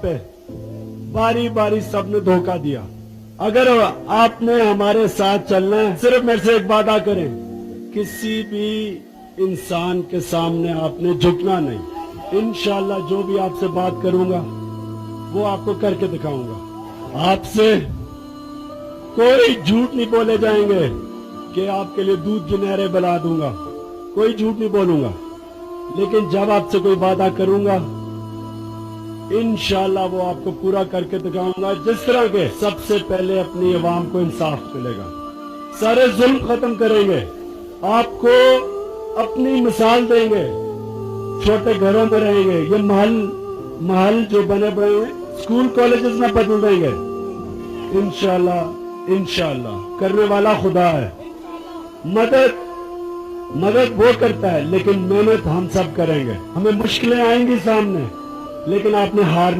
पे बारी बारी सबने धोखा दिया। अगर आपने हमारे साथ चलना है, सिर्फ मेरे से एक वादा करें, किसी भी इंसान के सामने आपने झुकना नहीं। इंशाल्लाह जो भी आपसे बात करूंगा वो आपको करके दिखाऊंगा। आपसे कोई झूठ नहीं बोले जाएंगे कि आपके लिए दूध की नहरें बना दूंगा, कोई झूठ नहीं बोलूंगा। लेकिन जब आपसे कोई वादा करूंगा इंशाल्लाह वो आपको पूरा करके दिखाऊंगा। जिस तरह के सबसे पहले अपनी अवाम को इंसाफ मिलेगा, सारे जुल्म खत्म करेंगे, आपको अपनी मिसाल देंगे, छोटे घरों में रहेंगे, ये महल जो बने पड़े हैं स्कूल कॉलेजेस में बदल देंगे। इंशाल्लाह करने वाला खुदा है। मदद वो करता है, लेकिन मेहनत हम सब करेंगे। हमें मुश्किलें आएंगी सामने, लेकिन आपने हार नहीं